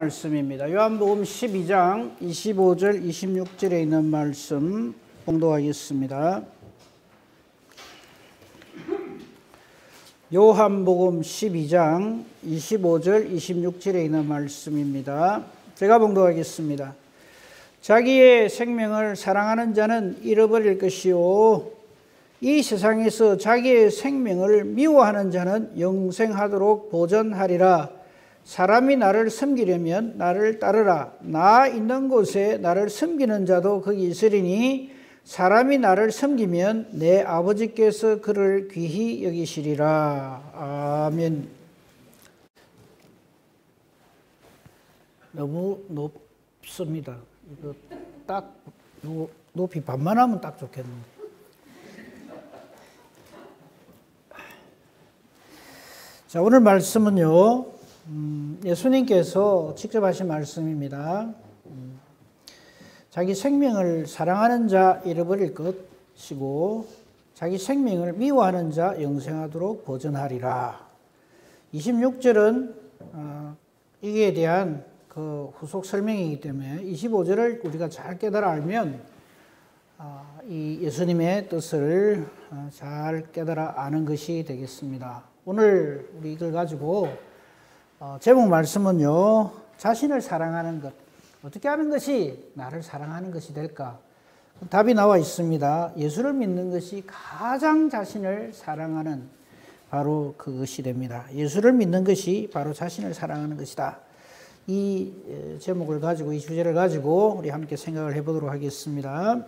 말씀입니다. 요한복음 12장 25절 26절에 있는 말씀 봉독하겠습니다. 요한복음 12장 25절 26절에 있는 말씀입니다. 제가 봉독하겠습니다. 자기의 생명을 사랑하는 자는 잃어버릴 것이요 이 세상에서 자기의 생명을 미워하는 자는 영생하도록 보전하리라. 사람이 나를 섬기려면 나를 따르라. 나 있는 곳에 나를 섬기는 자도 거기 있으리니 사람이 나를 섬기면 내 아버지께서 그를 귀히 여기시리라. 아멘. 너무 높습니다. 이거 딱 높이 반만 하면 딱 좋겠는데. 자, 오늘 말씀은요. 예수님께서 직접 하신 말씀입니다. 자기 생명을 사랑하는 자 잃어버릴 것이고 자기 생명을 미워하는 자 영생하도록 보전하리라. 26절은 이에 대한 그 후속 설명이기 때문에 25절을 우리가 잘 깨달아 알면 이 예수님의 뜻을 잘 깨달아 아는 것이 되겠습니다. 오늘 우리 이걸 가지고 제목 말씀은요, 자신을 사랑하는 것. 어떻게 하는 것이 나를 사랑하는 것이 될까? 답이 나와 있습니다. 예수를 믿는 것이 가장 자신을 사랑하는 바로 그것이 됩니다. 예수를 믿는 것이 바로 자신을 사랑하는 것이다. 이 제목을 가지고, 이 주제를 가지고 우리 함께 생각을 해보도록 하겠습니다.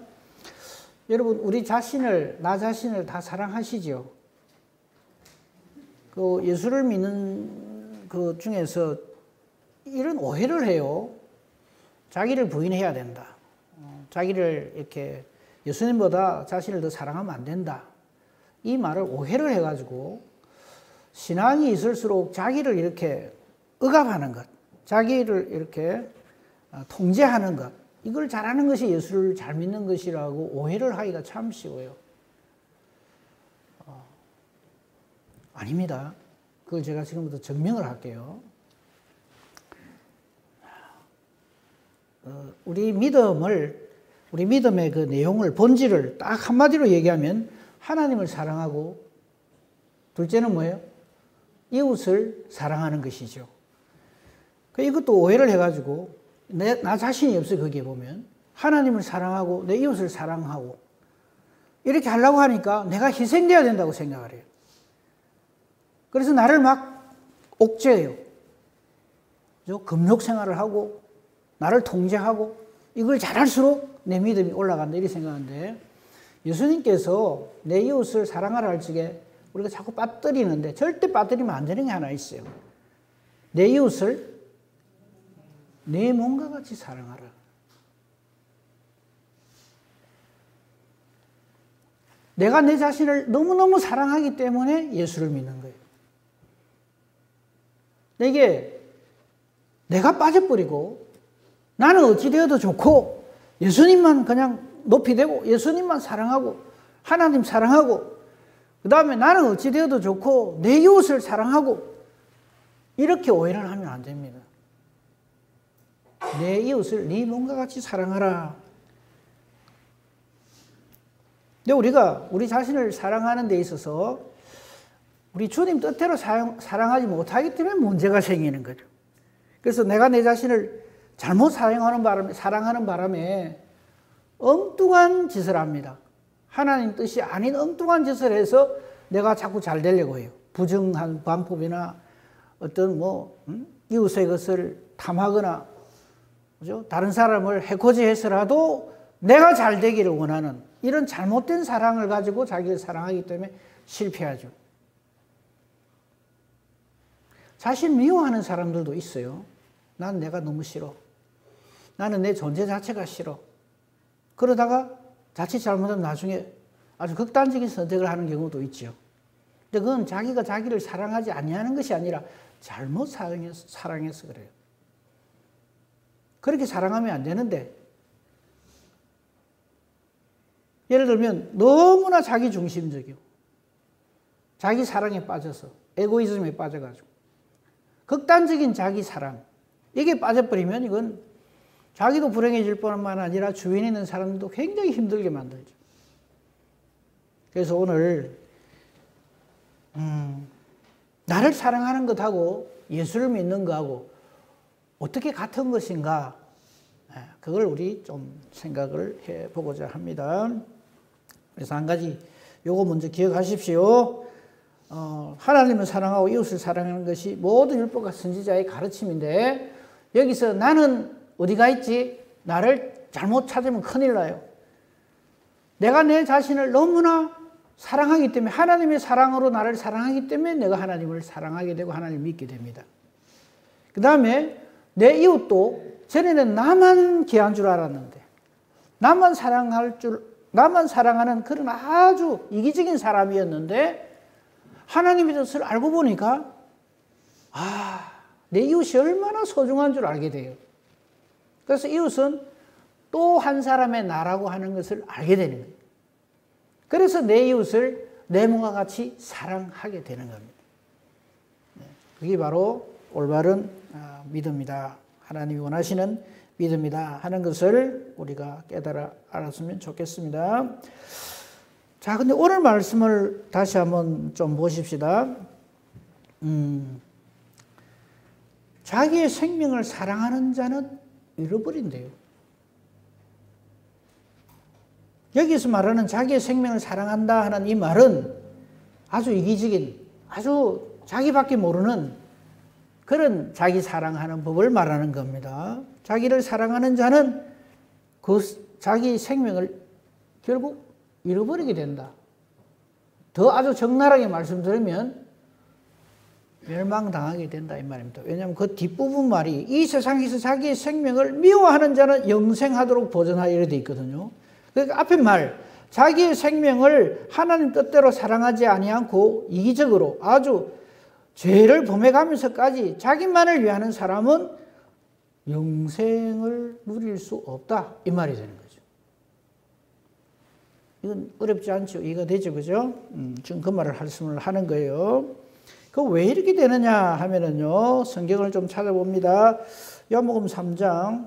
여러분, 우리 자신을, 나 자신을 다 사랑하시죠? 그 예수를 믿는 그 중에서 이런 오해를 해요. 자기를 부인해야 된다. 자기를 이렇게 예수님보다 자신을 더 사랑하면 안 된다. 이 말을 오해를 해가지고 신앙이 있을수록 자기를 이렇게 억압하는 것, 자기를 이렇게 통제하는 것, 이걸 잘하는 것이 예수를 잘 믿는 것이라고 오해를 하기가 참 쉬워요. 아닙니다. 그걸 제가 지금부터 증명을 할게요. 우리 믿음의 그 내용을, 본질을 딱 한마디로 얘기하면 하나님을 사랑하고 둘째는 뭐예요? 이웃을 사랑하는 것이죠. 이것도 오해를 해가지고 나 자신이 없어요. 거기에 보면 하나님을 사랑하고 내 이웃을 사랑하고 이렇게 하려고 하니까 내가 희생돼야 된다고 생각을 해요. 그래서 나를 막 옥죄해요. 금욕 생활을 하고 나를 통제하고 이걸 잘할수록 내 믿음이 올라간다 이렇게 생각하는데 예수님께서 내 이웃을 사랑하라 할 적에 우리가 자꾸 빠뜨리는데 절대 빠뜨리면 안 되는 게 하나 있어요. 내 이웃을 내 몸과 같이 사랑하라. 내가 내 자신을 너무너무 사랑하기 때문에 예수를 믿는 거예요. 내가 빠져버리고 나는 어찌 되어도 좋고 예수님만 그냥 높이 되고 예수님만 사랑하고 하나님 사랑하고 그 다음에 나는 어찌 되어도 좋고 내 이웃을 사랑하고 이렇게 오해를 하면 안 됩니다. 내 이웃을 네 몸과 같이 사랑하라. 근데 우리가 우리 자신을 사랑하는 데 있어서 우리 주님 뜻대로 사랑하지 못하기 때문에 문제가 생기는 거죠. 그래서 내가 내 자신을 잘못 사랑하는 바람에 엉뚱한 짓을 합니다. 하나님 뜻이 아닌 엉뚱한 짓을 해서 내가 자꾸 잘 되려고 해요. 부정한 방법이나 어떤 이웃의 것을 탐하거나, 그죠? 다른 사람을 해코지해서라도 내가 잘 되기를 원하는 이런 잘못된 사랑을 가지고 자기를 사랑하기 때문에 실패하죠. 자신 미워하는 사람들도 있어요. 난 내가 너무 싫어. 나는 내 존재 자체가 싫어. 그러다가 자칫 잘못하면 나중에 아주 극단적인 선택을 하는 경우도 있죠. 근데 그건 자기가 자기를 사랑하지 아니하는 것이 아니라 잘못 사랑해서 그래요. 그렇게 사랑하면 안 되는데 예를 들면 너무나 자기중심적이고 자기 사랑에 빠져서 에고이즘에 빠져가지고 극단적인 자기 사랑, 이게 빠져버리면 이건 자기도 불행해질 뿐만 아니라 주위에 있는 사람도 굉장히 힘들게 만들죠. 그래서 오늘 나를 사랑하는 것하고 예수를 믿는 것하고 어떻게 같은 것인가, 그걸 우리 좀 생각을 해보고자 합니다. 그래서 한 가지 요거 먼저 기억하십시오. 하나님을 사랑하고 이웃을 사랑하는 것이 모든 율법과 선지자의 가르침인데, 여기서 나는 어디가 있지? 나를 잘못 찾으면 큰일 나요. 내가 내 자신을 너무나 사랑하기 때문에, 하나님의 사랑으로 나를 사랑하기 때문에 내가 하나님을 사랑하게 되고 하나님을 믿게 됩니다. 그 다음에 내 이웃도 전에는 나만 귀한 줄 알았는데, 나만 사랑하는 그런 아주 이기적인 사람이었는데, 하나님의 뜻을 알고 보니까 내 이웃이 얼마나 소중한 줄 알게 돼요. 그래서 이웃은 또 한 사람의 나라고 하는 것을 알게 되는 거예요. 그래서 내 이웃을 내 몸과 같이 사랑하게 되는 겁니다. 그게 바로 올바른 믿음이다. 하나님이 원하시는 믿음이다 하는 것을 우리가 깨달아 알았으면 좋겠습니다. 자, 근데 오늘 말씀을 다시 한번 좀 보십시다. 자기의 생명을 사랑하는 자는 잃어버린대요. 여기서 말하는 자기의 생명을 사랑한다 하는 이 말은 아주 이기적인, 아주 자기밖에 모르는 그런 자기 사랑하는 법을 말하는 겁니다. 자기를 사랑하는 자는 그 자기 생명을 결국 잃어버리게 된다. 더 아주 적나라하게 말씀드리면 멸망당하게 된다 이 말입니다. 왜냐하면 그 뒷부분 말이 이 세상에서 자기의 생명을 미워하는 자는 영생하도록 보전하여 이렇게 되어 있거든요. 그러니까 앞에 말, 자기의 생명을 하나님 뜻대로 사랑하지 아니하고 이기적으로 아주 죄를 범해가면서까지 자기만을 위하는 사람은 영생을 누릴 수 없다 이 말이 되는 거죠. 이건 어렵지 않죠. 이해가 되죠, 그죠? 지금 그 말을 말씀을 하는 거예요. 그 왜 이렇게 되느냐 하면은요, 성경을 좀 찾아봅니다. 요한복음 3장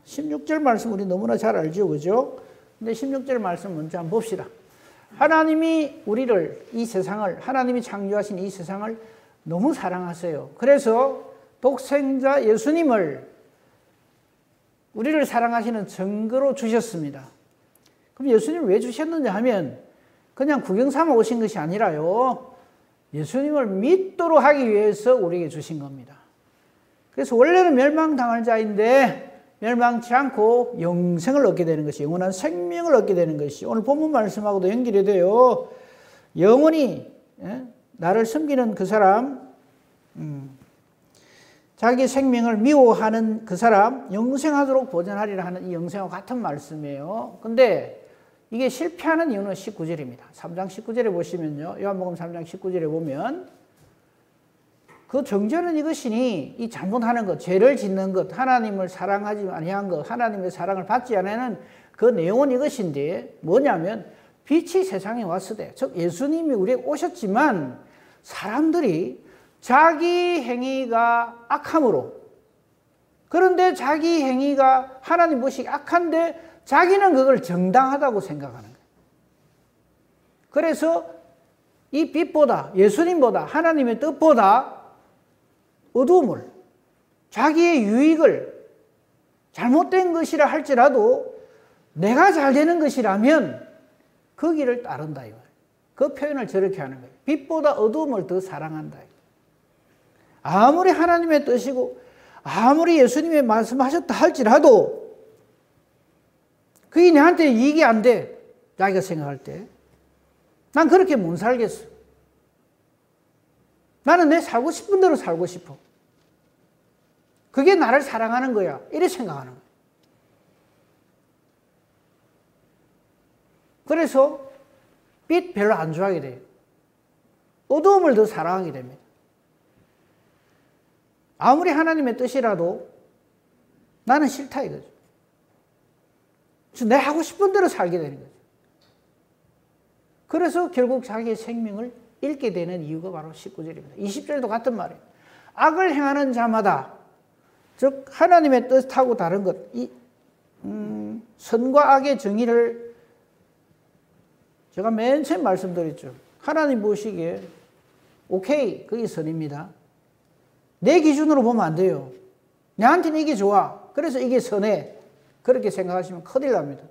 16절 말씀 우리 너무나 잘 알죠, 그죠? 근데 16절 말씀 먼저 한번 봅시다. 하나님이 우리를, 이 세상을, 하나님이 창조하신 이 세상을 너무 사랑하세요. 그래서 독생자 예수님을 우리를 사랑하시는 증거로 주셨습니다. 그럼 예수님을 왜 주셨느냐 하면 그냥 구경 삼아 오신 것이 아니라요, 예수님을 믿도록 하기 위해서 우리에게 주신 겁니다. 그래서 원래는 멸망당할 자인데 멸망치 않고 영생을 얻게 되는 것이, 영원한 생명을 얻게 되는 것이 오늘 본문 말씀하고도 연결이 돼요. 영원히 나를 섬기는 그 사람, 자기 생명을 미워하는 그 사람 영생하도록 보전하리라 하는 이 영생과 같은 말씀이에요. 근데 이게 실패하는 이유는 19절입니다. 3장 19절에 보시면요, 요한복음 3장 19절에 보면 그 정죄는 이것이니, 이 잘못하는 것, 죄를 짓는 것, 하나님을 사랑하지 아니한 것, 하나님의 사랑을 받지 않는 그 내용은 이것인데 뭐냐면 빛이 세상에 왔으되, 즉 예수님이 우리에 오셨지만 사람들이 자기 행위가 악함으로, 그런데 자기 행위가 하나님 보시기 악한데 자기는 그걸 정당하다고 생각하는 거예요. 그래서 이 빛보다, 예수님보다, 하나님의 뜻보다 어두움을, 자기의 유익을, 잘못된 것이라 할지라도 내가 잘 되는 것이라면 그 길을 따른다 이 말이에요. 그 표현을 저렇게 하는 거예요. 빛보다 어두움을 더 사랑한다. 아무리 하나님의 뜻이고 아무리 예수님의 말씀하셨다 할지라도 그게 내한테 이익이 안 돼, 자기가 생각할 때. 난 그렇게 못 살겠어. 나는 내 살고 싶은 대로 살고 싶어. 그게 나를 사랑하는 거야. 이렇게 생각하는 거야. 그래서 빛 별로 안 좋아하게 돼요. 어두움을 더 사랑하게 됩니다. 아무리 하나님의 뜻이라도 나는 싫다 이거죠. 그래서 내 하고 싶은 대로 살게 되는 거죠. 그래서 결국 자기의 생명을 잃게 되는 이유가 바로 19절입니다. 20절도 같은 말이에요. 악을 행하는 자마다 즉 하나님의 뜻하고 다른 것, 선과 악의 정의를 제가 맨 처음 말씀드렸죠. 하나님 보시기에 오케이, 그게 선입니다. 내 기준으로 보면 안 돼요. 내한테는 이게 좋아, 그래서 이게 선해, 그렇게 생각하시면 큰일 납니다.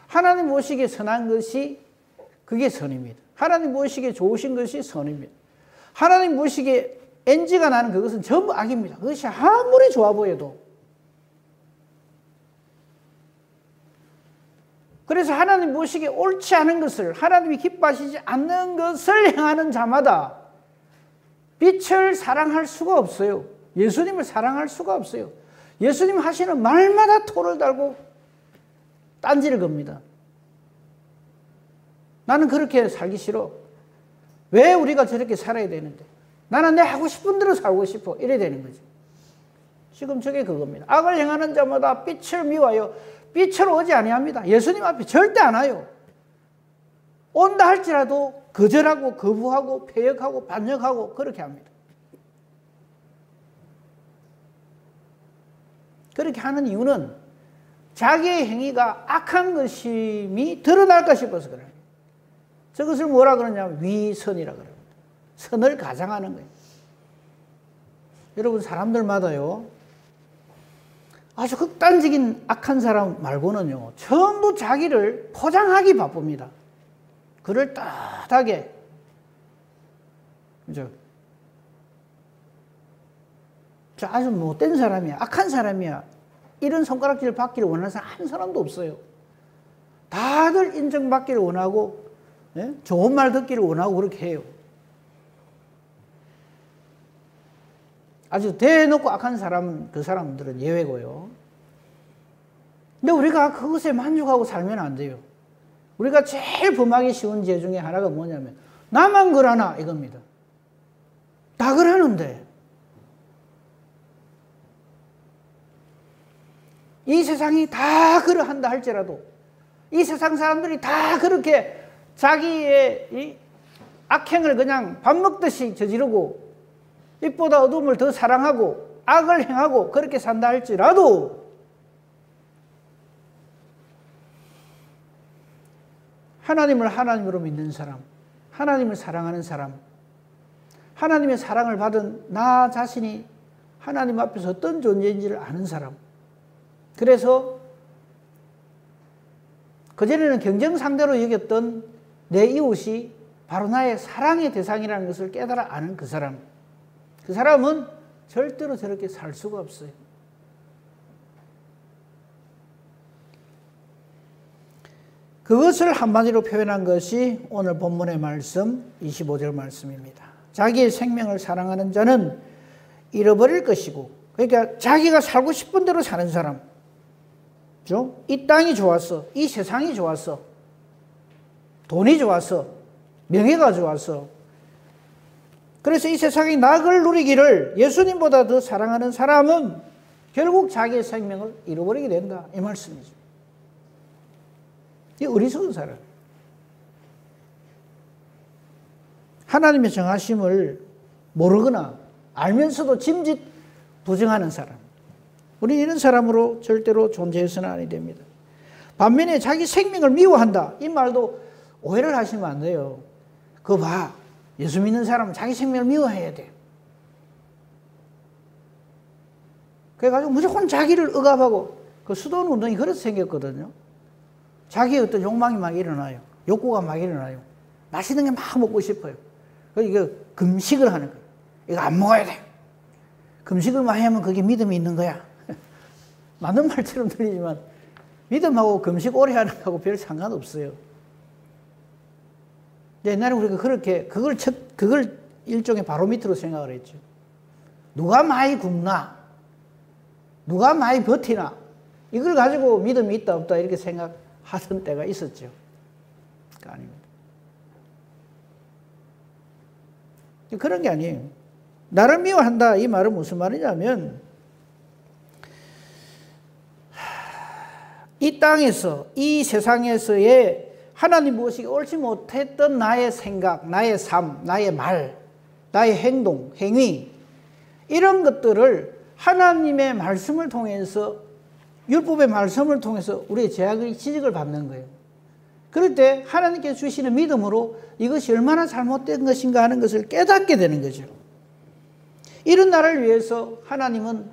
하나님 보시기에 선한 것이 그게 선입니다. 하나님 보시기에 좋으신 것이 선입니다. 하나님 보시기에 NG가 나는 그것은 전부 악입니다. 그것이 아무리 좋아 보여도. 그래서 하나님 보시기에 옳지 않은 것을, 하나님이 기뻐하시지 않는 것을 행하는 자마다 빛을 사랑할 수가 없어요. 예수님을 사랑할 수가 없어요. 예수님 하시는 말마다 토를 달고 딴지를 겁니다. 나는 그렇게 살기 싫어. 왜 우리가 저렇게 살아야 되는데? 나는 내 하고 싶은 대로 살고 싶어. 이래야 되는 거지. 지금 저게 그겁니다. 악을 행하는 자마다 빛을 미워하여 빛을 오지 아니합니다. 예수님 앞에 절대 안 와요. 온다 할지라도 거절하고 거부하고 폐역하고 반역하고 그렇게 합니다. 그렇게 하는 이유는 자기의 행위가 악한 것임이 드러날까 싶어서 그래요. 저것을 뭐라 그러냐면 위선이라 그럽니다. 선을 가장하는 거예요. 여러분, 사람들마다요, 아주 극단적인 악한 사람 말고는요, 전부 자기를 포장하기 바쁩니다. 그럴듯하게. 그죠? 저 아주 못된 사람이야, 악한 사람이야, 이런 손가락질을 받기를 원하는 사람 한 사람도 없어요. 다들 인정받기를 원하고, 예? 좋은 말 듣기를 원하고 그렇게 해요. 아주 대놓고 악한 사람은, 그 사람들은 예외고요. 근데 우리가 그것에 만족하고 살면 안 돼요. 우리가 제일 범하기 쉬운 죄 중에 하나가 뭐냐면 나만 그러나 이겁니다. 다 그러는데 이 세상이 다 그러한다 할지라도, 이 세상 사람들이 다 그렇게 자기의 이 악행을 그냥 밥 먹듯이 저지르고 빛보다 어둠을 더 사랑하고 악을 행하고 그렇게 산다 할지라도 하나님을 하나님으로 믿는 사람, 하나님을 사랑하는 사람, 하나님의 사랑을 받은 나 자신이 하나님 앞에서 어떤 존재인지를 아는 사람, 그래서 그전에는 경쟁 상대로 여겼던 내 이웃이 바로 나의 사랑의 대상이라는 것을 깨달아 아는 그 사람, 그 사람은 절대로 저렇게 살 수가 없어요. 그것을 한마디로 표현한 것이 오늘 본문의 말씀 25절 말씀입니다. 자기의 생명을 사랑하는 자는 잃어버릴 것이고, 그러니까 자기가 살고 싶은 대로 사는 사람, 그렇죠? 이 땅이 좋았어, 이 세상이 좋았어, 돈이 좋았어, 명예가 좋았어, 그래서 이 세상의 낙을 누리기를 예수님보다 더 사랑하는 사람은 결국 자기의 생명을 잃어버리게 된다, 이 말씀이죠. 이 어리석은 사람, 하나님의 정하심을 모르거나 알면서도 짐짓 부정하는 사람, 우리 이런 사람으로 절대로 존재해서는 아니 됩니다. 반면에 자기 생명을 미워한다, 이 말도 오해를 하시면 안 돼요. 그거 봐, 예수 믿는 사람은 자기 생명을 미워해야 돼. 그래가지고 무조건 자기를 억압하고, 그 수도원 운동이 그래서 생겼거든요. 자기의 어떤 욕망이 막 일어나요. 욕구가 막 일어나요. 맛있는 게 막 먹고 싶어요. 그래서 이거 금식을 하는 거예요. 이거 안 먹어야 돼. 금식을 많이 하면 그게 믿음이 있는 거야. 맞는 말처럼 들리지만 믿음하고 금식 오래 하는 거하고 별 상관없어요. 옛날에 우리가 그렇게 그걸 일종의 바로미터로 생각을 했죠. 누가 많이 굶나, 누가 많이 버티나, 이걸 가지고 믿음이 있다 없다 이렇게 생각하던 때가 있었죠. 그거 아닙니다. 그런 게 아니에요. 나를 미워한다, 이 말은 무슨 말이냐면 이 땅에서, 이 세상에서의 하나님 보시기 옳지 못했던 나의 생각, 나의 삶, 나의 말, 나의 행동, 행위, 이런 것들을 하나님의 말씀을 통해서, 율법의 말씀을 통해서 우리의 죄악의 지적을 받는 거예요. 그럴 때 하나님께서 주시는 믿음으로 이것이 얼마나 잘못된 것인가 하는 것을 깨닫게 되는 거죠. 이런 나를 위해서 하나님은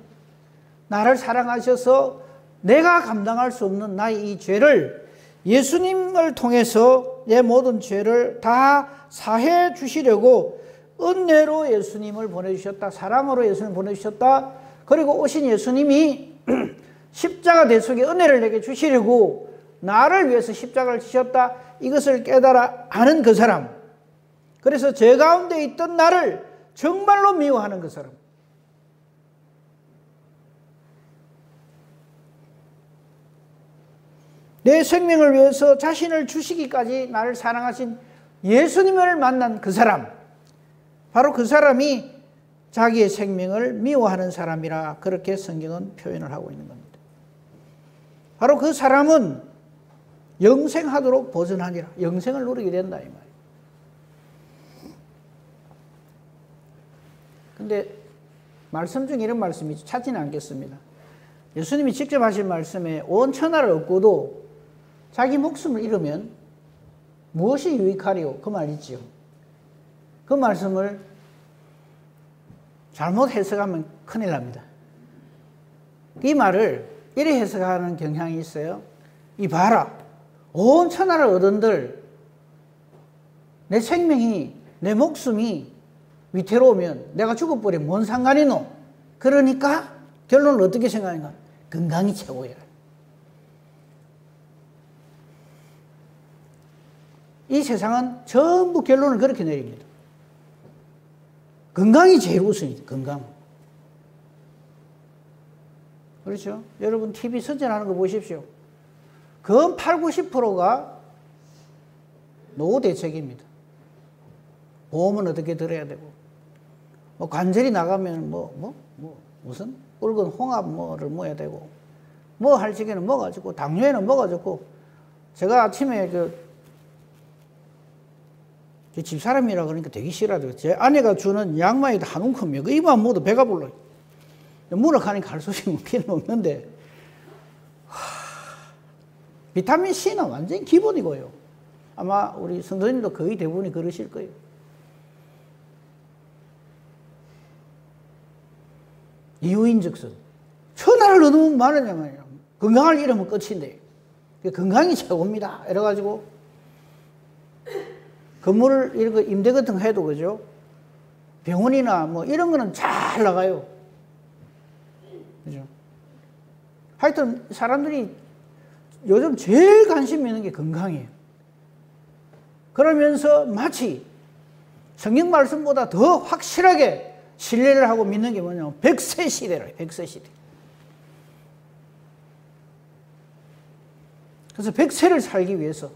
나를 사랑하셔서 내가 감당할 수 없는 나의 이 죄를 예수님을 통해서 내 모든 죄를 다 사해 주시려고 은혜로 예수님을 보내주셨다. 사랑으로 예수님을 보내주셨다. 그리고 오신 예수님이 십자가 대속의 은혜를 내게 주시려고 나를 위해서 십자가를 지셨다. 이것을 깨달아 아는 그 사람. 그래서 죄 가운데 있던 나를 정말로 미워하는 그 사람. 내 생명을 위해서 자신을 주시기까지 나를 사랑하신 예수님을 만난 그 사람. 바로 그 사람이 자기의 생명을 미워하는 사람이라 그렇게 성경은 표현을 하고 있는 겁니다. 바로 그 사람은 영생하도록 보전하니라. 영생을 누리게 된다 이 말이에요. 근데 말씀 중에 이런 말씀이 찾지는 않겠습니다. 예수님이 직접 하신 말씀에 온 천하를 얻고도 자기 목숨을 잃으면 무엇이 유익하리요? 그 말 있지요. 그 말씀을 잘못 해석하면 큰일 납니다. 이 말을 이렇게 해석하는 경향이 있어요. 이 봐라. 온 천하를 얻은들 내 생명이, 내 목숨이 위태로우면 내가 죽어버리면 뭔 상관이노? 그러니까 결론을 어떻게 생각하는가? 건강이 최고야. 이 세상은 전부 결론을 그렇게 내립니다. 건강이 제일 우선이다. 건강. 그렇죠? 여러분 TV 선전하는 거 보십시오. 그 8, 90%가 노후 대책입니다. 보험은 어떻게 들어야 되고, 뭐 관절이 나가면 무슨 붉은 홍합 뭐를 먹어야 되고, 뭐 할 적에는 뭐가 좋고, 당뇨에는 뭐가 좋고. 제가 아침에 제 집사람이라 그러니까 되게 싫어하더라고요. 제 아내가 주는 양말이 한 움큼이에요. 그 입만 먹어도 배가 불러요. 문학하니까 갈 소식은 필요 없는데, 비타민 C는 완전히 기본이고요. 아마 우리 성도님도 거의 대부분이 그러실 거예요. 이유인즉슨 천하를 얻으면 많으냐 말이야. 건강을 잃으면 끝인데 건강이 최고입니다. 이래가지고 건물을 이런 거 임대 같은 거 해도 그죠? 병원이나 뭐 이런 거는 잘 나가요. 그죠? 하여튼 사람들이 요즘 제일 관심 있는 게 건강이에요. 그러면서 마치 성경 말씀보다 더 확실하게 신뢰를 하고 믿는 게 뭐냐면 100세 시대라. 100세 시대. 그래서 100세를 살기 위해서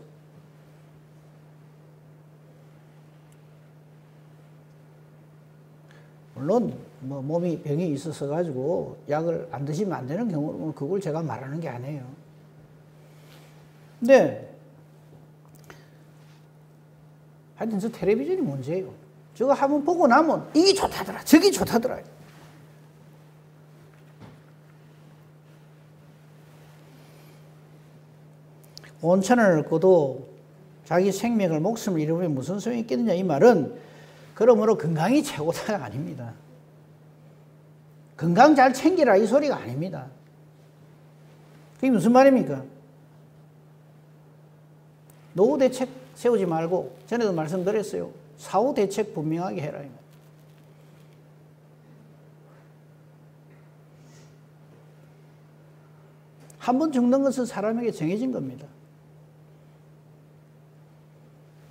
물론 뭐 몸이 병이 있어서 가지고 약을 안 드시면 안 되는 경우는 그걸 제가 말하는 게 아니에요. 근데 하여튼 저 텔레비전이 문제예요. 저거 한번 보고 나면 이게 좋다더라, 저기 좋다더라. 온 천하를 얻고도 자기 생명을, 목숨을 잃으면 무슨 소용이 있겠느냐 이 말은 그러므로 건강이 최고다가 아닙니다. 건강 잘 챙기라 이 소리가 아닙니다. 그게 무슨 말입니까? 노후 대책 세우지 말고, 전에도 말씀드렸어요. 사후 대책 분명하게 해라. 한 번 죽는 것은 사람에게 정해진 겁니다.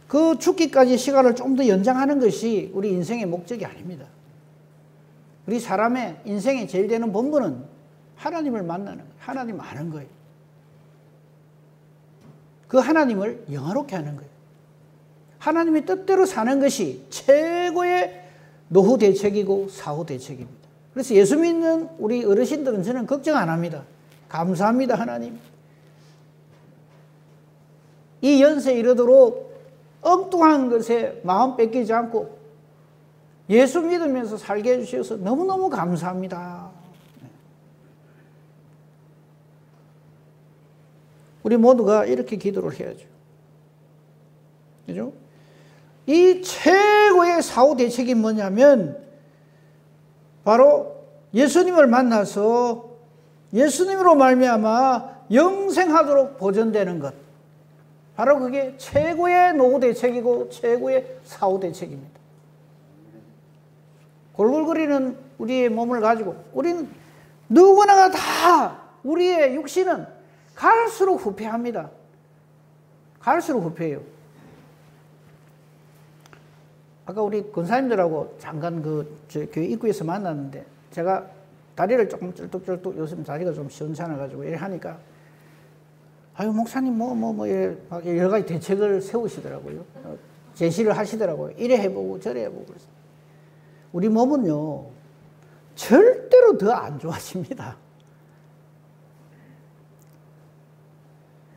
그 죽기까지 시간을 좀 더 연장하는 것이 우리 인생의 목적이 아닙니다. 우리 사람의 인생의 제일 되는 본분은 하나님을 만나는 거예요. 하나님 아는 거예요. 그 하나님을 영화롭게 하는 거예요. 하나님의 뜻대로 사는 것이 최고의 노후 대책이고 사후 대책입니다. 그래서 예수 믿는 우리 어르신들은 저는 걱정 안 합니다. 감사합니다, 하나님. 이 연세에 이르도록 엉뚱한 것에 마음 뺏기지 않고 예수 믿으면서 살게 해주셔서 너무너무 감사합니다. 우리 모두가 이렇게 기도를 해야죠. 그죠? 이 최고의 사후 대책이 뭐냐면 바로 예수님을 만나서 예수님으로 말미암아 영생하도록 보존되는 것. 바로 그게 최고의 노후 대책이고 최고의 사후 대책입니다. 골골거리는 우리의 몸을 가지고 우리는 누구나가 다 우리의 육신은 갈수록 후퇴합니다. 갈수록 후퇴해요. 아까 우리 권사님들하고 잠깐 교회 입구에서 만났는데 제가 다리를 조금 쩔뚝쩔뚝 요즘 다리가 좀 시원찮아가지고 이래 하니까 아유 목사님 여러 가지 대책을 세우시더라고요. 제시를 하시더라고요. 이래 해보고 저래 해보고 그래서 우리 몸은요 절대로 더 안 좋아집니다.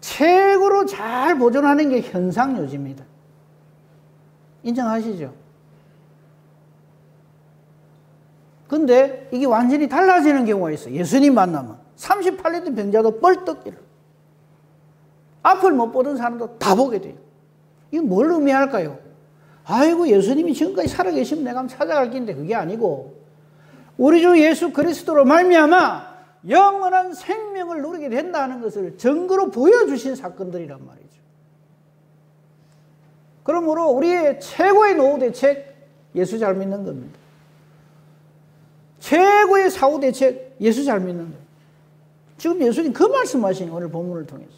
최고로 잘 보존하는 게 현상유지입니다. 인정하시죠? 근데 이게 완전히 달라지는 경우가 있어요. 예수님 만나면 38년 병자도 뻘떡 일어나. 앞을 못 보던 사람도 다 보게 돼요. 이게 뭘 의미할까요? 아이고 예수님이 지금까지 살아계시면 내가 한번 찾아갈 긴데 그게 아니고 우리 주 예수 그리스도로 말미암아 영원한 생명을 누리게 된다는 것을 증거로 보여주신 사건들이란 말이죠. 그러므로 우리의 최고의 노후 대책 예수 잘 믿는 겁니다. 최고의 사후 대책 예수 잘 믿는 거예요. 지금 예수님 그 말씀하신 오늘 본문을 통해서.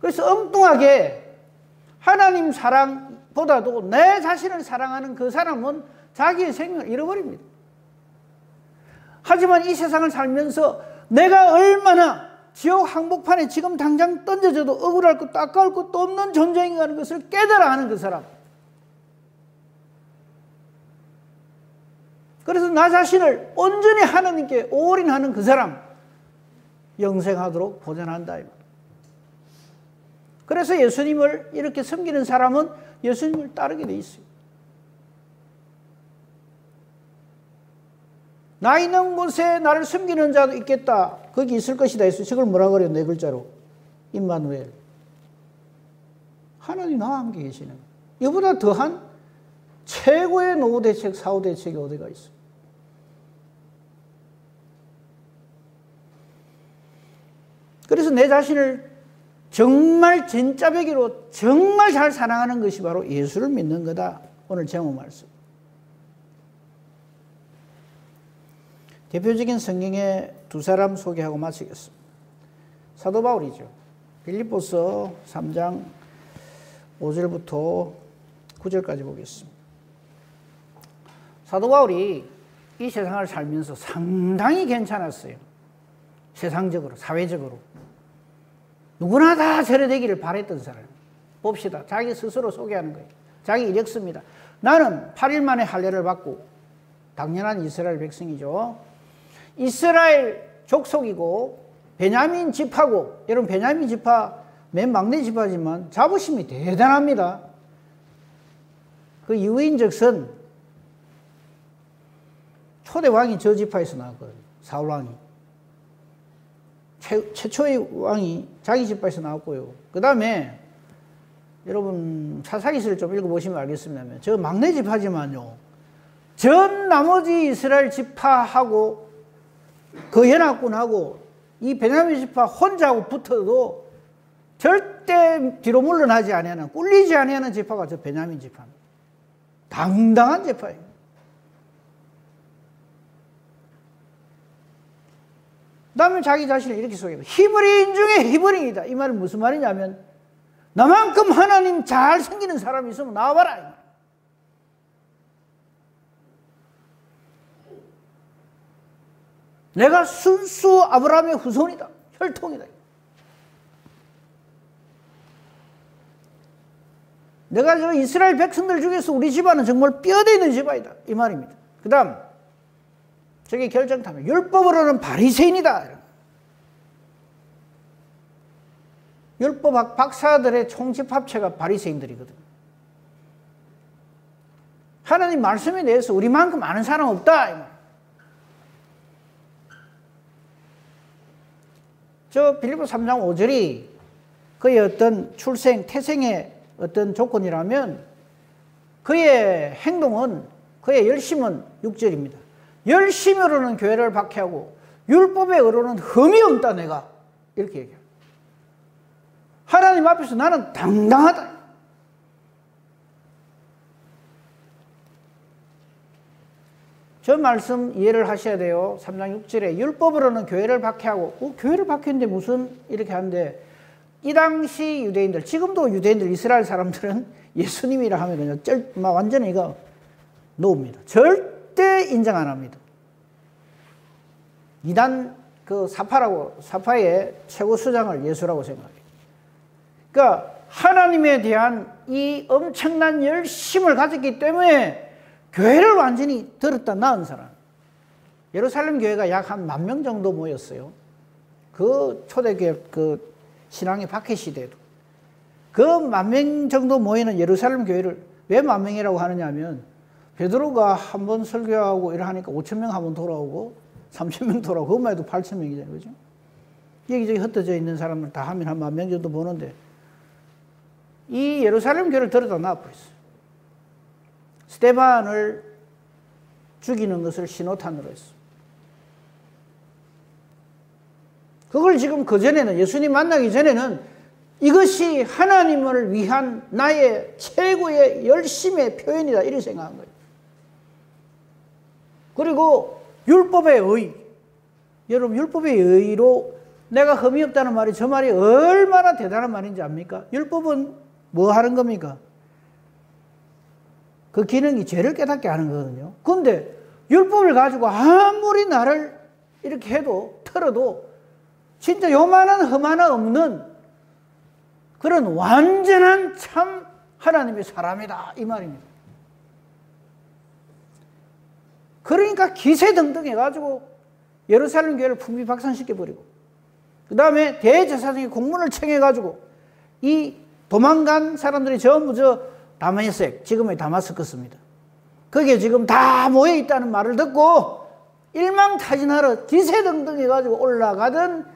그래서 엉뚱하게 하나님 사랑보다도 내 자신을 사랑하는 그 사람은 자기의 생명을 잃어버립니다. 하지만 이 세상을 살면서 내가 얼마나 지옥 항복판에 지금 당장 던져져도 억울할 것도 아까울 것도 없는 존재인가라는 것을 깨달아 하는 그 사람. 그래서 나 자신을 온전히 하나님께 올인하는 그 사람 영생하도록 보존한다. 그래서 예수님을 이렇게 섬기는 사람은 예수님을 따르게 돼 있어요. 나 있는 곳에 나를 섬기는 자도 있겠다. 거기 있을 것이다 했어요. 저걸 뭐라 그래요? 네 글자로. 임마누엘. 하나님 나와 함께 계시는 거예요. 이보다 더한 최고의 노후 대책, 사후 대책이 어디가 있어요? 그래서 내 자신을 정말 진짜배기로 정말 잘 사랑하는 것이 바로 예수를 믿는 거다. 오늘 제목 말씀. 대표적인 성경의 두 사람 소개하고 마치겠습니다. 사도 바울이죠. 빌립보서 3장 5절부터 9절까지 보겠습니다. 사도 바울이 이 세상을 살면서 상당히 괜찮았어요. 세상적으로, 사회적으로. 누구나 다 저래 되기를 바랬던 사람. 봅시다. 자기 스스로 소개하는 거예요. 자기 이력서입니다. 나는 8일 만에 할례를 받고 당연한 이스라엘 백성이죠. 이스라엘 족속이고 베냐민 지파고, 여러분 베냐민 지파 맨 막내 지파지만 자부심이 대단합니다. 그 이유인즉슨 초대 왕이 저 지파에서 나왔거든요. 사울 왕이. 최초의 왕이 자기 지파에서 나왔고요. 그 다음에 여러분 사사기서를 좀 읽어보시면 알겠습니다만 저 막내 지파지만요. 전 나머지 이스라엘 지파하고 그 연합군하고 이 베냐민 지파 혼자하고 붙어도 절대 뒤로 물러나지 아니하는, 꿀리지 아니하는 지파가 저 베냐민 지파입니다. 당당한 지파예요. 그 다음에 자기 자신을 이렇게 소개합니다. 히브리인 중에 히브리인이다. 이 말은 무슨 말이냐면 나만큼 하나님 잘 섬기는 사람이 있으면 나와봐라. 내가 순수 아브라함의 후손이다. 혈통이다. 내가 저 이스라엘 백성들 중에서 우리 집안은 정말 뼈대 있는 집안이다. 이 말입니다. 그 다음 저게 결정타면 율법으로는 바리새인이다. 율법 박사들의 총집합체가 바리새인들이거든. 하나님 말씀에 대해서 우리만큼 아는 사람 없다. 저 빌립보 3장 5절이 그의 어떤 출생, 태생의 어떤 조건이라면 그의 행동은, 그의 열심은 6절입니다. 열심으로는 교회를 박해하고 율법의 의로는 흠이 없다 내가. 이렇게 얘기해요. 하나님 앞에서 나는 당당하다. 저 말씀 이해를 하셔야 돼요. 3장 6절에 율법으로는 교회를 박해하고, 교회를 박해했는데 무슨 이렇게 하는데, 이 당시 유대인들, 지금도 유대인들, 이스라엘 사람들은 예수님이라 하면 그냥 완전히 이거 놓습니다. 절대 인정 안 합니다. 이단 그 사파의 최고 수장을 예수라고 생각해요. 그러니까 하나님에 대한 이 엄청난 열심을 가졌기 때문에 교회를 완전히 들었다 낳은 사람. 예루살렘 교회가 약 한 10,000명 정도 모였어요. 그 초대교회 그 신앙의 박해 시대에도. 그 10,000명 정도 모이는 예루살렘 교회를 왜 10,000명이라고 하느냐 하면, 베드로가 한 번 설교하고 이러하니까 5,000명 한 번 돌아오고 3,000명 돌아오고, 그것만 해도 8,000명이잖아요. 그죠? 여기저기 흩어져 있는 사람을 다 하면 한 10,000명 정도 보는데, 이 예루살렘 교회를 들어다 놔버렸어요. 스데반을 죽이는 것을 신호탄으로 했어. 그걸 지금 그전에는, 예수님 만나기 전에는 이것이 하나님을 위한 나의 최고의 열심의 표현이다, 이렇게 생각한 거예요. 그리고 율법의 의. 여러분, 율법의 의로 내가 흠이 없다는 말이, 저 말이 얼마나 대단한 말인지 압니까? 율법은 뭐 하는 겁니까? 그 기능이 죄를 깨닫게 하는 거거든요. 그런데 율법을 가지고 아무리 나를 이렇게 해도, 털어도 진짜 요만한 흠 하나 없는 그런 완전한 참 하나님의 사람이다, 이 말입니다. 그러니까 기세등등 해가지고 예루살렘 교회를 풍비박산시켜버리고, 그 다음에 대제사장이 공문을 청해가지고 이 도망간 사람들이 전부 저 다메섹, 지금의 다마스커스입니다. 거기에 지금 다 모여있다는 말을 듣고 일망타진하러 기세등등 해가지고 올라가던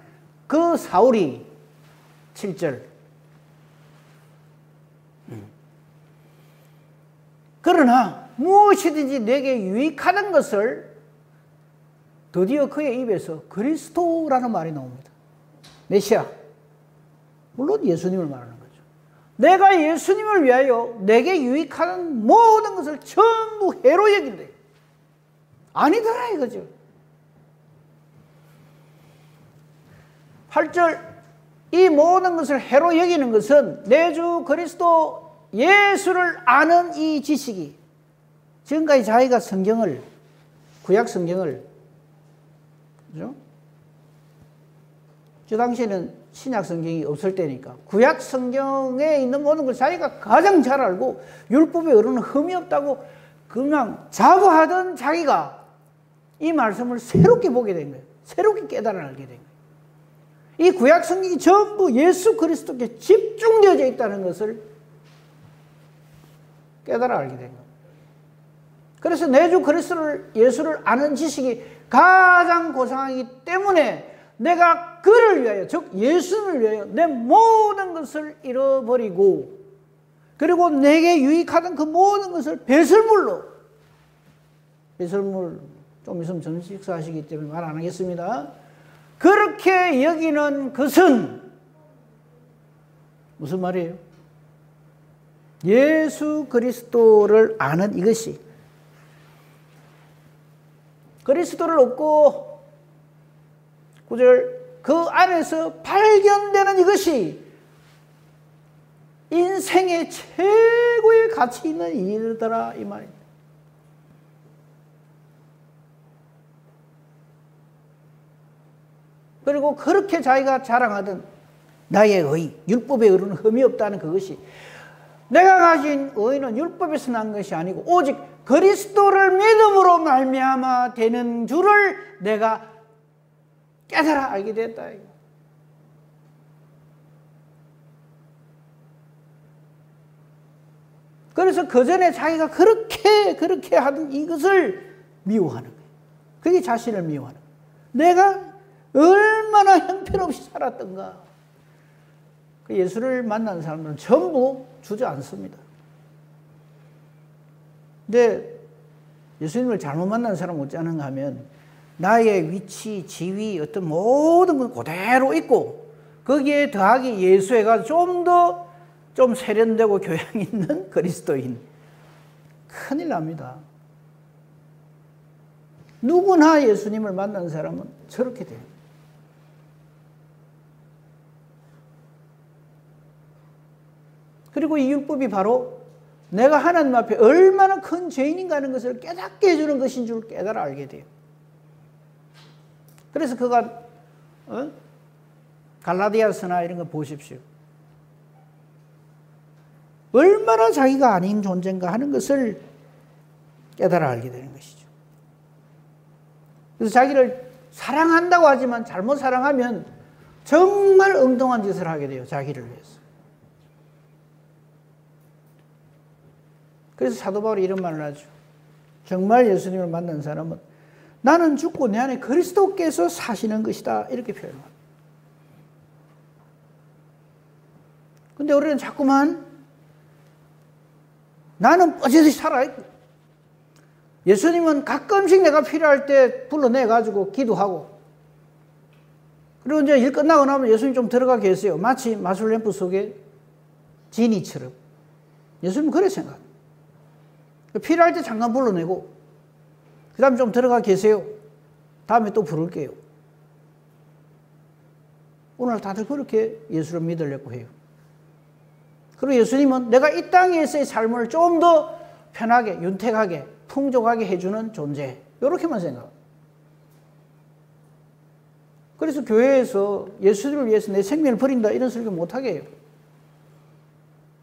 그 사울이 7절. 그러나 무엇이든지 내게 유익하는 것을, 드디어 그의 입에서 그리스도라는 말이 나옵니다. 메시아. 물론 예수님을 말하는 거죠. 내가 예수님을 위하여 내게 유익하는 모든 것을 전부 해로 여긴대. 아니더라 이거죠. 8절, 이 모든 것을 해로 여기는 것은 내 주 그리스도 예수를 아는 이 지식이, 지금까지 자기가 성경을, 구약 성경을, 그죠? 저 당시에는 신약 성경이 없을 때니까 구약 성경에 있는 모든 걸 자기가 가장 잘 알고 율법의 의로는 흠이 없다고 그냥 자부하던 자기가 이 말씀을 새롭게 보게 된 거예요. 새롭게 깨달아 알게 된 거예요. 이 구약 성경이 전부 예수 그리스도께 집중되어져 있다는 것을 깨달아 알게 된 거예요. 그래서 내 주 그리스도를, 예수를 아는 지식이 가장 고상하기 때문에 내가 그를 위하여, 즉 예수를 위하여 내 모든 것을 잃어버리고, 그리고 내게 유익하던 그 모든 것을 배설물로, 배설물 좀 있으면 저녁 식사하시기 때문에 말 안 하겠습니다. 그렇게 여기는 것은 무슨 말이에요? 예수 그리스도를 아는 이것이, 그리스도를 얻고 9절, 그 안에서 발견되는 이것이 인생의 최고의 가치 있는 일이더라, 이 말입니다. 그리고 그렇게 자기가 자랑하던 나의 의, 율법의 의로는 흠이 없다는 그것이, 내가 가진 의는 율법에서 난 것이 아니고 오직 그리스도를 믿음으로 말미암아 되는 줄을 내가 깨달아 알게 됐다. 그래서 그전에 자기가 그렇게 하던 이것을 미워하는 거예요. 그게 자신을 미워하는 거예요. 내가 얼마나 형편없이 살았던가. 그 예수를 만난 사람들은 전부 주저앉습니다. 근데 예수님을 잘못 만난 사람은 어쩌는가 하면 나의 위치, 지위, 어떤 모든 건 그대로 있고 거기에 더하기 예수애가 좀 세련되고 교양 있는 그리스도인. 큰일 납니다. 누구나 예수님을 만난 사람은 저렇게 돼요. 그리고 이 율법이 바로 내가 하나님 앞에 얼마나 큰 죄인인가 하는 것을 깨닫게 해주는 것인 줄 깨달아 알게 돼요. 그래서 그가 갈라디아서나 이런 거 보십시오. 얼마나 자기가 아닌 존재인가 하는 것을 깨달아 알게 되는 것이죠. 그래서 자기를 사랑한다고 하지만 잘못 사랑하면 정말 엉뚱한 짓을 하게 돼요. 자기를 위해서. 그래서 사도 바울이 이런 말을 하죠. 정말 예수님을 만난 사람은 나는 죽고 내 안에 그리스도께서 사시는 것이다. 이렇게 표현합니다. 근데 우리는 자꾸만 나는 뻗어지 살아있고 예수님은 가끔씩 내가 필요할 때 불러내가지고 기도하고 그리고 이제 일 끝나고 나면 예수님 좀 들어가 계세요. 마치 마술램프 속에 지니처럼. 예수님은 그래 생각합니다. 필요할 때 잠깐 불러내고 그 다음에 좀 들어가 계세요. 다음에 또 부를게요. 오늘 다들 그렇게 예수를 믿으려고 해요. 그리고 예수님은 내가 이 땅에서의 삶을 좀 더 편하게, 윤택하게, 풍족하게 해주는 존재. 이렇게만 생각합니다. 그래서 교회에서 예수님을 위해서 내 생명을 버린다 이런 설교 못하게 해요.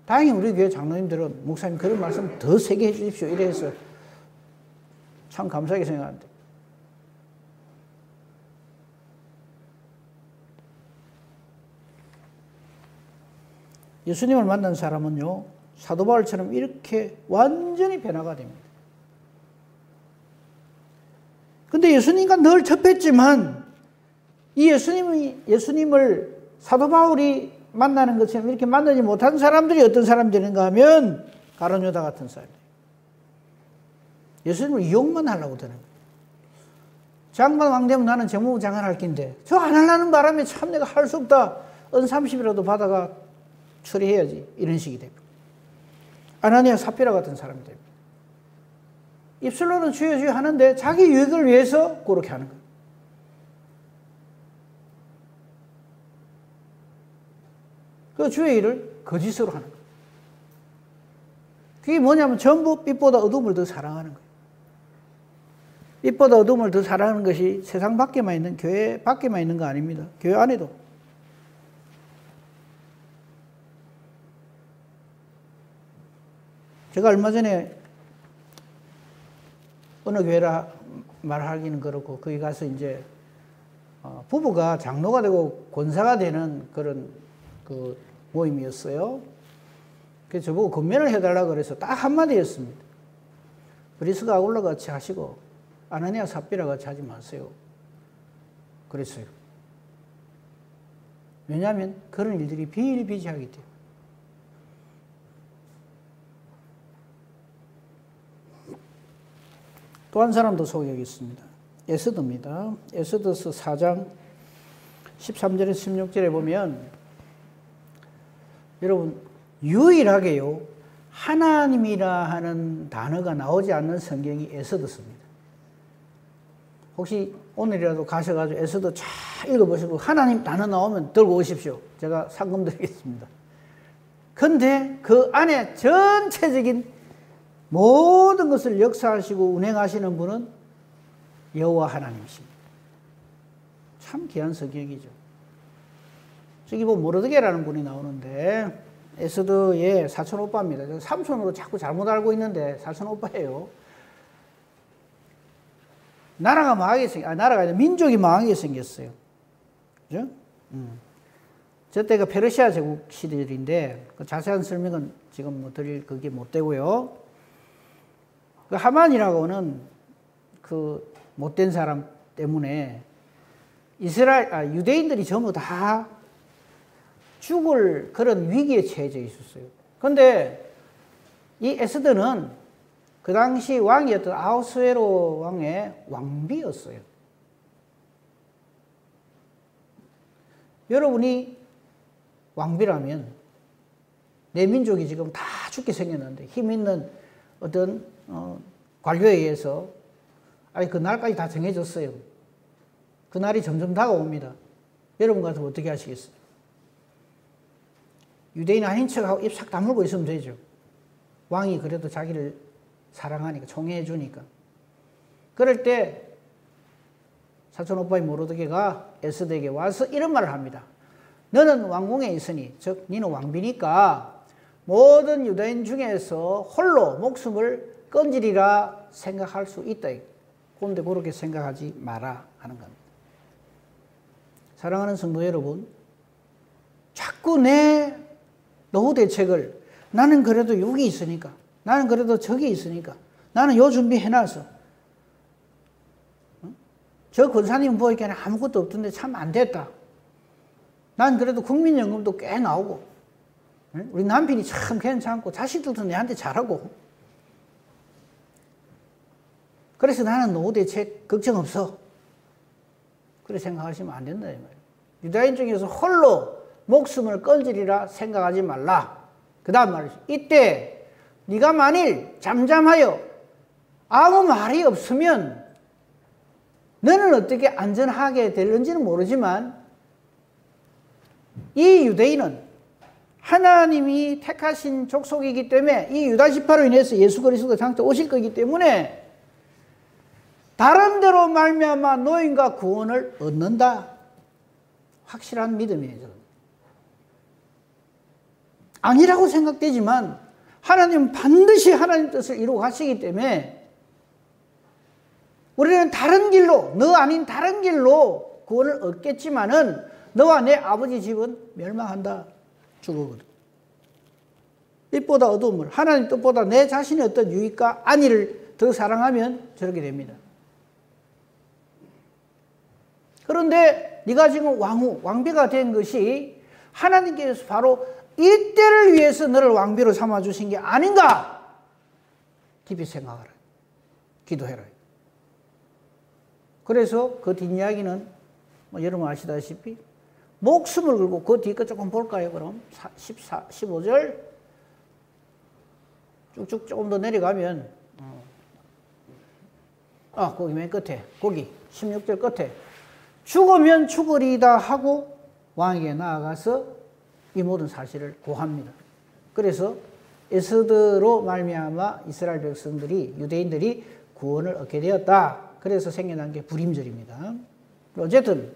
다행히 우리 교회 장로님들은 목사님 그런 말씀 더 세게 해주십시오. 이래서 참 감사하게 생각합니다. 예수님을 만난 사람은요, 사도 바울처럼 이렇게 완전히 변화가 됩니다. 근데 예수님과 늘 접했지만 이 예수님을 사도 바울이 만나는 것처럼 이렇게 만나지 못한 사람들이 어떤 사람들인가 하면 가룟 유다 같은 사람들. 예수님을 이용만 하려고 드는 거예요. 장관 왕 되면 나는 정무부 장관 할 긴데 저 안 하려는 바람에 참 내가 할 수 없다. 은 30이라도 받아가 처리해야지. 이런 식이 됩니다. 아나니아 삽비라 같은 사람이 됩니다. 입술로는 주여 주여 하는데 자기 유익을 위해서 그렇게 하는 거예요. 그 주의 일을 거짓으로 하는 거예요. 그게 뭐냐면 전부 빛보다 어둠을 더 사랑하는 거예요. 빛보다 어둠을 더 사랑하는 것이 세상 밖에만 있는, 교회 밖에만 있는 거 아닙니다. 교회 안에도. 제가 얼마 전에 어느 교회라 말하기는 그렇고 거기 가서 이제 부부가 장로가 되고 권사가 되는 그런 그 모임이었어요. 그래서 저보고 건면을 해달라고 그래서 딱 한마디였습니다. 브리스가 아굴라 같이 하시고 아나니아 삽비라 같이 하지 마세요. 그랬어요. 왜냐하면 그런 일들이 비일비재하기 때문에. 또 한 사람도 소개하겠습니다. 에스더입니다. 에스더서 4장 13절에서 16절에 보면 여러분 유일하게요 하나님이라 하는 단어가 나오지 않는 성경이 에스더서입니다. 혹시 오늘이라도 가셔가지고 에스더 쫙 읽어보시고 하나님 단어 나오면 들고 오십시오. 제가 상금 드리겠습니다. 근데 그 안에 전체적인 모든 것을 역사하시고 운행하시는 분은 여호와 하나님이십니다. 참 귀한 성격이죠. 저기 보면 모르드게라는 분이 나오는데 에스더의 사촌 오빠입니다. 삼촌으로 자꾸 잘못 알고 있는데 사촌 오빠예요. 나라가 아니라 민족이 망하게 생겼어요. 그죠? 저 때가 페르시아 제국 시절인데 그 자세한 설명은 지금 뭐 드릴 그게 못 되고요. 그 하만이라고는 그 못된 사람 때문에 유대인들이 전부 다 죽을 그런 위기에 처해져 있었어요. 그런데 이 에스더는 그 당시 왕이었던 아하수에로 왕의 왕비였어요. 여러분이 왕비라면 내 민족이 지금 다 죽게 생겼는데 힘 있는 어떤 관료에 의해서 그 날까지 다 정해졌어요. 그 날이 점점 다가옵니다. 여러분 같으면 어떻게 하시겠어요? 유대인 아닌 척하고 입 싹 다물고 있으면 되죠. 왕이 그래도 자기를 사랑하니까, 총애해 주니까. 그럴 때 사촌 오빠인 모르드게가 에스더에게 와서 이런 말을 합니다. 너는 왕궁에 있으니, 즉 너는 왕비니까 모든 유대인 중에서 홀로 목숨을 건지리라 생각할 수 있다. 그런데 그렇게 생각하지 마라 하는 겁니다. 사랑하는 성도 여러분, 자꾸 내 노후 대책을 나는 그래도 여기 있으니까, 나는 그래도 저기 있으니까, 나는 요 준비해놔서, 저 권사님 보니까 아무것도 없던데 참 안 됐다. 난 그래도 국민연금도 꽤 나오고, 우리 남편이 참 괜찮고, 자식들도 내한테 잘하고, 그래서 나는 노후 대책 걱정 없어. 그렇게 생각하시면 안 된다 이 말이에요. 유다인 중에서 홀로 목숨을 건지리라 생각하지 말라. 그 다음 말이죠. 이때 네가 만일 잠잠하여 아무 말이 없으면 너는 어떻게 안전하게 될는지는 모르지만 이 유대인은 하나님이 택하신 족속이기 때문에 이 유다 지파로 인해서 예수 그리스도가 장차 오실 거기 때문에 다른 데로 말미암아 노임과 구원을 얻는다. 확실한 믿음이에요. 아니라고 생각되지만 하나님은 반드시 하나님 뜻을 이루어 가시기 때문에 우리는 다른 길로, 너 아닌 다른 길로 구원을 얻겠지만은 너와 내 아버지 집은 멸망한다. 죽어거든. 빛보다 어두움을, 하나님 뜻보다 내 자신의 어떤 유익과 안위를 더 사랑하면 저렇게 됩니다. 그런데 네가 지금 왕비가 된 것이 하나님께서 바로 이때를 위해서 너를 왕비로 삼아주신 게 아닌가? 깊이 생각하라. 기도해라. 그래서 그 뒷이야기는 여러분 아시다시피 목숨을 걸고 그 뒤끝 조금 볼까요? 그럼 15절 쭉쭉 조금 더 내려가면 거기 맨 끝에 거기 16절 끝에 죽으면 죽으리다 하고 왕에게 나아가서 이 모든 사실을 고합니다. 그래서 에스더로 말미암아 이스라엘 백성들이 유대인들이 구원을 얻게 되었다. 그래서 생겨난 게 불임절입니다. 어쨌든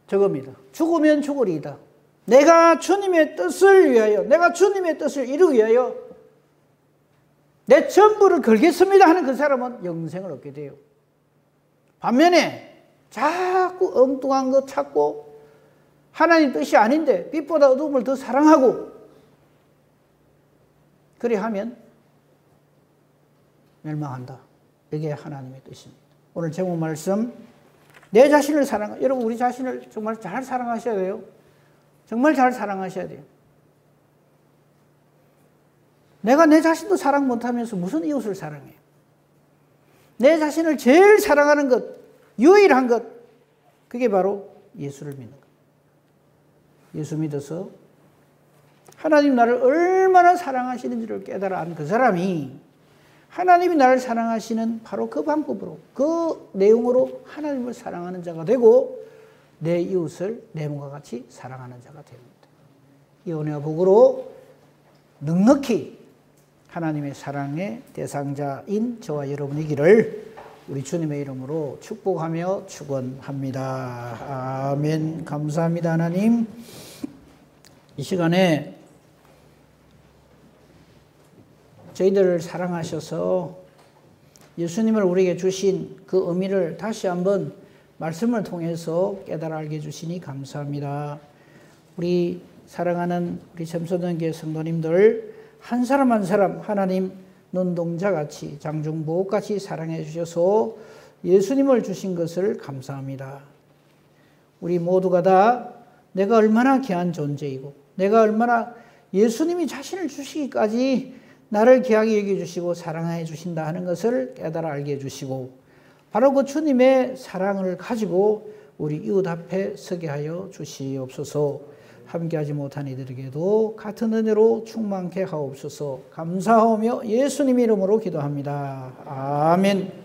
저겁니다. 죽으면 죽으리이다. 내가 주님의 뜻을 위하여, 내가 주님의 뜻을 이루기 위하여 내 전부를 걸겠습니다 하는 그 사람은 영생을 얻게 돼요. 반면에 자꾸 엉뚱한 것 찾고 하나님 뜻이 아닌데 빛보다 어두움을 더 사랑하고 그래 하면 멸망한다. 이게 하나님의 뜻입니다. 오늘 제목 말씀, 내 자신을 여러분 우리 자신을 정말 잘 사랑하셔야 돼요. 정말 잘 사랑하셔야 돼요. 내가 내 자신도 사랑 못하면서 무슨 이웃을 사랑해요? 내 자신을 제일 사랑하는 것, 유일한 것, 그게 바로 예수를 믿는 것. 예수 믿어서 하나님 나를 얼마나 사랑하시는지를 깨달아 안 그 사람이 하나님이 나를 사랑하시는 바로 그 방법으로, 그 내용으로 하나님을 사랑하는 자가 되고 내 이웃을 내 몸과 같이 사랑하는 자가 됩니다. 이 은혜와 복으로 넉넉히 하나님의 사랑의 대상자인 저와 여러분이기를 우리 주님의 이름으로 축복하며 축원합니다. 아멘. 감사합니다. 하나님, 이 시간에 저희들을 사랑하셔서 예수님을 우리에게 주신 그 의미를 다시 한번 말씀을 통해서 깨달아 알게 해주시니 감사합니다. 우리 사랑하는 우리 샘소동교회 성도님들 한 사람 한 사람 하나님 눈동자같이 장중보호같이 사랑해 주셔서 예수님을 주신 것을 감사합니다. 우리 모두가 다 내가 얼마나 귀한 존재이고 내가 얼마나 예수님이 자신을 주시기까지 나를 귀하게 여겨주시고 사랑해 주신다 하는 것을 깨달아 알게 해주시고 바로 그 주님의 사랑을 가지고 우리 이웃 앞에 서게 하여 주시옵소서. 함께하지 못한 이들에게도 같은 은혜로 충만케 하옵소서. 감사하며 예수님 이름으로 기도합니다. 아멘.